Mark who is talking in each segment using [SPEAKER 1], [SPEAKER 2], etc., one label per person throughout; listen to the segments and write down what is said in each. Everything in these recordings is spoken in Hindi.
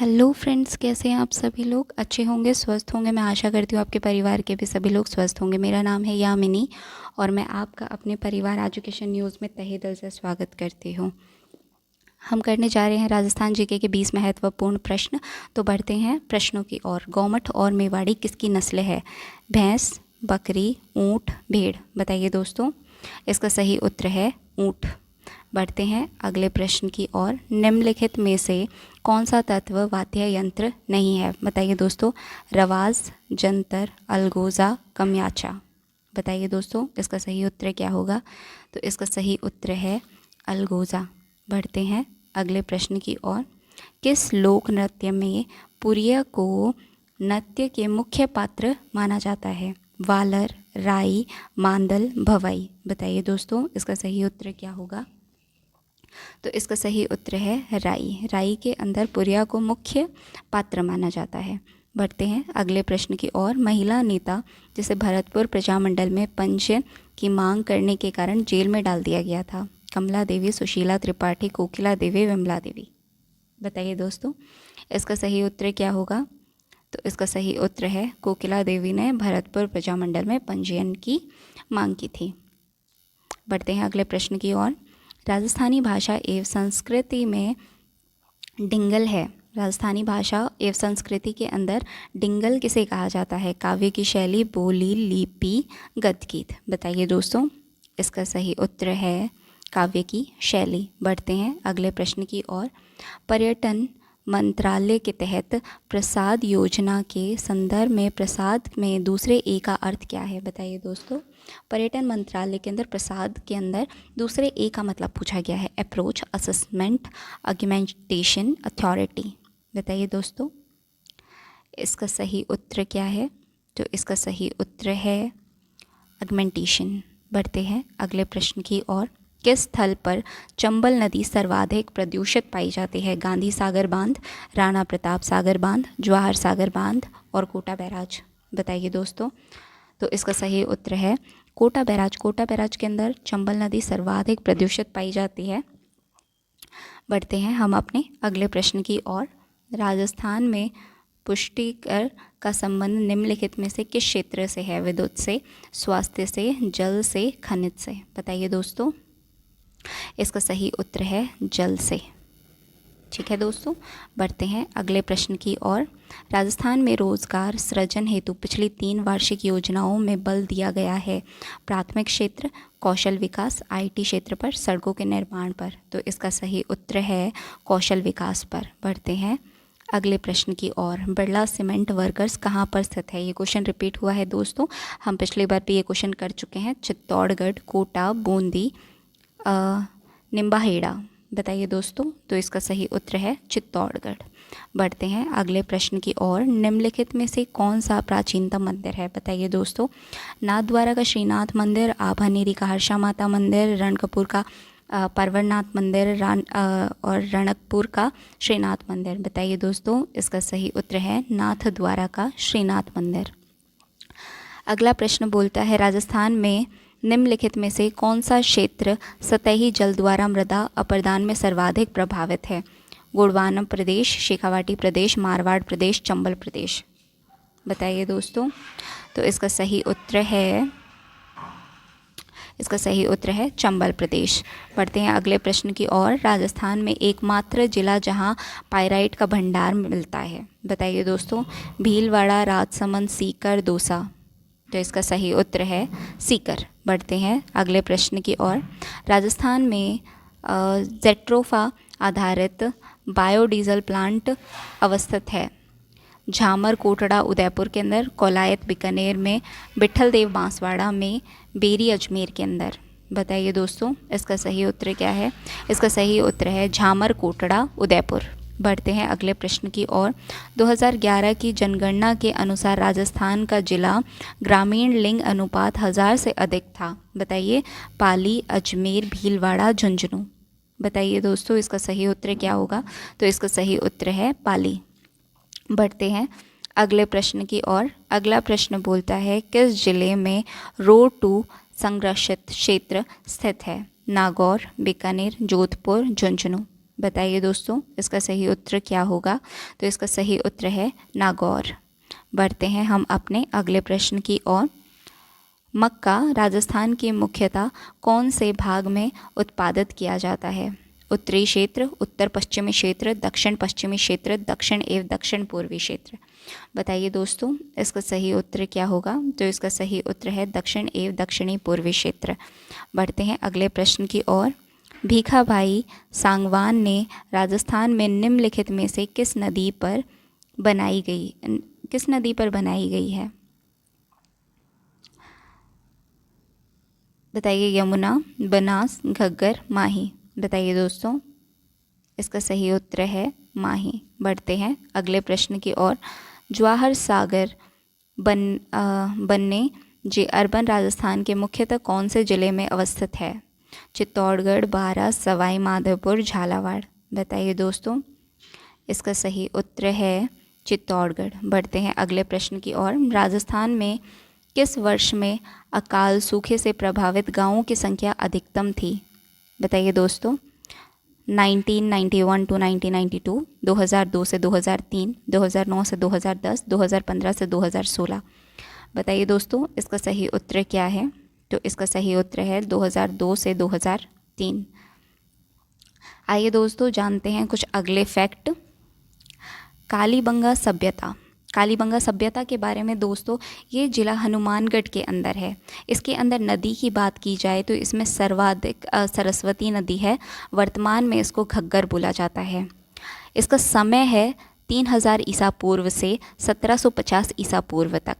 [SPEAKER 1] हेलो फ्रेंड्स, कैसे हैं आप सभी लोग? अच्छे होंगे, स्वस्थ होंगे। मैं आशा करती हूँ आपके परिवार के भी सभी लोग स्वस्थ होंगे। मेरा नाम है यामिनी और मैं आपका अपने परिवार एजुकेशन न्यूज़ में तहे दिल से स्वागत करती हूँ। हम करने जा रहे हैं राजस्थान जीके के 20 महत्वपूर्ण प्रश्न। तो बढ़ते हैं प्रश्नों की ओर। गौमठ और मेवाड़ी किसकी नस्ल है? भैंस, बकरी, ऊँट, भेड़। बताइए दोस्तों। इसका सही उत्तर है ऊँट। बढ़ते हैं अगले प्रश्न की ओर। निम्नलिखित में से कौन सा तत्व वाद्य यंत्र नहीं है? बताइए दोस्तों। रवाज, जंतर, अलगोजा, कमयाचा। बताइए दोस्तों, इसका सही उत्तर क्या होगा? तो इसका सही उत्तर है अलगोजा। बढ़ते हैं अगले प्रश्न की ओर। किस लोक नृत्य में पुरिया को नृत्य के मुख्य पात्र माना जाता है? वालर, राई, मांदल, भवाई। बताइए दोस्तों, इसका सही उत्तर क्या होगा? तो इसका सही उत्तर है राई। राई के अंदर पुरिया को मुख्य पात्र माना जाता है। बढ़ते हैं अगले प्रश्न की ओर। महिला नेता जिसे भरतपुर प्रजामंडल में पंच की मांग करने के कारण जेल में डाल दिया गया था? कमला देवी, सुशीला त्रिपाठी, कोकिला देवी, विमला देवी। बताइए दोस्तों, इसका सही उत्तर क्या होगा? तो इसका सही उत्तर है कोकिला देवी ने भरतपुर प्रजामंडल में पंजीयन की मांग की थी। बढ़ते हैं अगले प्रश्न की ओर। राजस्थानी भाषा एवं संस्कृति में डिंगल है। राजस्थानी भाषा एवं संस्कृति के अंदर डिंगल किसे कहा जाता है? काव्य की शैली, बोली, लिपि, गद्यगीत। बताइए दोस्तों, इसका सही उत्तर है काव्य की शैली। बढ़ते हैं अगले प्रश्न की ओर। पर्यटन मंत्रालय के तहत प्रसाद योजना के संदर्भ में प्रसाद में दूसरे ए का अर्थ क्या है? बताइए दोस्तों। पर्यटन मंत्रालय के अंदर प्रसाद के अंदर दूसरे ए का मतलब पूछा गया है। Approach, assessment, argumentation, authority. बताइए दोस्तों, इसका सही उत्तर क्या है? तो इसका सही उत्तर है आर्गुमेंटेशन। बढ़ते हैं अगले प्रश्न की ओर। किस स्थल पर चंबल नदी सर्वाधिक प्रदूषित पाई जाती है? गांधी सागर बांध, राणा प्रताप सागर बांध, जवाहर सागर बांध और कोटा बैराज। बताइए दोस्तों। तो इसका सही उत्तर है कोटा बैराज। कोटा बैराज के अंदर चंबल नदी सर्वाधिक प्रदूषित पाई जाती है। बढ़ते हैं हम अपने अगले प्रश्न की ओर। राजस्थान में पुष्टिकर का संबंध निम्नलिखित में से किस क्षेत्र से है? विद्युत से, स्वास्थ्य से, जल से, खनिज से। बताइए दोस्तों, इसका सही उत्तर है जल से। ठीक है दोस्तों। बढ़ते हैं अगले प्रश्न की ओर। राजस्थान में रोजगार सृजन हेतु पिछली 3 वार्षिक योजनाओं में बल दिया गया है। प्राथमिक क्षेत्र, कौशल विकास, आईटी क्षेत्र पर, सड़कों के निर्माण पर। तो इसका सही उत्तर है कौशल विकास पर। बढ़ते हैं अगले प्रश्न की ओर। बिरला सीमेंट वर्कर्स कहाँ पर स्थित है? ये क्वेश्चन रिपीट हुआ है दोस्तों। हम पिछली बार भी ये क्वेश्चन कर चुके हैं। चित्तौड़गढ़, कोटा, बूंदी, निम्बाहेड़ा। बताइए दोस्तों। तो इसका सही उत्तर है चित्तौड़गढ़। बढ़ते हैं अगले प्रश्न की ओर। निम्नलिखित में से कौन सा प्राचीनतम मंदिर है? बताइए दोस्तों। नाथद्वारा का श्रीनाथ मंदिर, आभानेरी का हर्षा माता मंदिर, रणकपुर का परवरनाथ मंदिर, और रणकपुर का श्रीनाथ मंदिर। बताइए दोस्तों, इसका सही उत्तर है नाथद्वारा का श्रीनाथ मंदिर। अगला प्रश्न बोलता है राजस्थान में निम्नलिखित में से कौन सा क्षेत्र सतही जल द्वारा मृदा अपरदान में सर्वाधिक प्रभावित है? गोंडवाना प्रदेश, शेखावाटी प्रदेश, मारवाड़ प्रदेश, चंबल प्रदेश। बताइए दोस्तों। तो इसका सही उत्तर है चंबल प्रदेश। बढ़ते हैं अगले प्रश्न की ओर। राजस्थान में एकमात्र जिला जहां पाइराइट का भंडार मिलता है? बताइए दोस्तों। भीलवाड़ा, राजसमंद, सीकर, दौसा। तो इसका सही उत्तर है सीकर। बढ़ते हैं अगले प्रश्न की ओर। राजस्थान में जेट्रोफा आधारित बायोडीजल प्लांट अवस्थित है? झामर कोटड़ा उदयपुर के अंदर, कोलायत बीकानेर में, बिठल देव बांसवाड़ा में, बेरी अजमेर के अंदर। बताइए दोस्तों, इसका सही उत्तर क्या है? इसका सही उत्तर है झामर कोटड़ा उदयपुर। बढ़ते हैं अगले प्रश्न की ओर। 2011 की जनगणना के अनुसार राजस्थान का जिला ग्रामीण लिंग अनुपात 1000 से अधिक था। बताइए। पाली, अजमेर, भीलवाड़ा, झुंझुनू। बताइए दोस्तों, इसका सही उत्तर क्या होगा? तो इसका सही उत्तर है पाली। बढ़ते हैं अगले प्रश्न की ओर। अगला प्रश्न बोलता है किस जिले में रोड टू संरक्षित क्षेत्र स्थित है? नागौर, बीकानेर, जोधपुर, झुंझुनू। बताइए दोस्तों इसका सही उत्तर क्या होगा। तो इसका सही उत्तर है नागौर। बढ़ते हैं हम अपने अगले प्रश्न की ओर। मक्का राजस्थान के मुख्यतः कौन से भाग में उत्पादित किया जाता है। उत्तरी क्षेत्र, उत्तर पश्चिमी क्षेत्र, दक्षिण पश्चिमी क्षेत्र, दक्षिण एवं दक्षिण पूर्वी क्षेत्र। बताइए दोस्तों इसका सही उत्तर क्या होगा। तो इसका सही उत्तर है दक्षिण एवं दक्षिणी पूर्वी क्षेत्र। बढ़ते हैं अगले प्रश्न की ओर। भीखाभाई सांगवान ने राजस्थान में निम्नलिखित में से किस नदी पर बनाई गई है। बताइए यमुना, बनास, घग्गर, माही। बताइए दोस्तों इसका सही उत्तर है माही। बढ़ते हैं अगले प्रश्न की ओर। जवाहर सागर बनने जी अर्बन राजस्थान के मुख्यतः कौन से ज़िले में अवस्थित है। चित्तौड़गढ़, बारां, सवाई माधोपुर, झालावाड़। बताइए दोस्तों इसका सही उत्तर है चित्तौड़गढ़। बढ़ते हैं अगले प्रश्न की ओर। राजस्थान में किस वर्ष में अकाल सूखे से प्रभावित गांवों की संख्या अधिकतम थी। बताइए दोस्तों 1991 टू 1992, 2002 से 2003, 2009 से 2010, 2015 से 2016। बताइए दोस्तों इसका सही उत्तर क्या है। तो इसका सही उत्तर है 2002 से 2003। आइए दोस्तों जानते हैं कुछ अगले फैक्ट। कालीबंगा सभ्यता के बारे में दोस्तों, ये ज़िला हनुमानगढ़ के अंदर है। इसके अंदर नदी की बात की जाए तो इसमें सर्वाधिक सरस्वती नदी है। वर्तमान में इसको घग्गर बोला जाता है। इसका समय है 3000 ईसा पूर्व से 1750 ईसा पूर्व तक।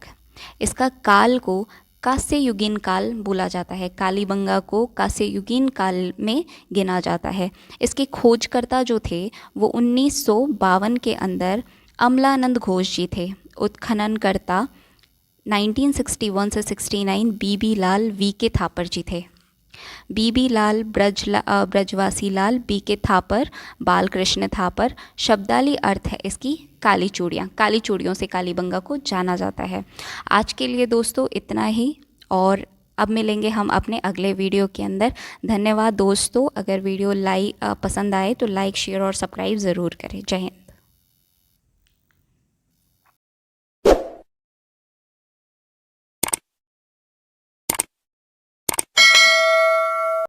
[SPEAKER 1] इसका काल को कांस्य युगीन काल बोला जाता है। कालीबंगा को कांस्य युगीन काल में गिना जाता है। इसके खोजकर्ता जो थे वो 1952 के अंदर अमलानंद घोष जी थे। उत्खननकर्ता 1961 से 69 बीबी लाल वी के थापर जी थे। बीबी लाल, ब्रजवासी लाल, बी के थापर, बालकृष्ण थापर। शब्दाली अर्थ है इसकी काली चूड़ियाँ। काली चूड़ियों से कालीबंगा को जाना जाता है। आज के लिए दोस्तों इतना ही, और अब मिलेंगे हम अपने अगले वीडियो के अंदर। धन्यवाद दोस्तों। अगर वीडियो पसंद आए तो लाइक, शेयर और सब्सक्राइब ज़रूर करें। जय हिंद।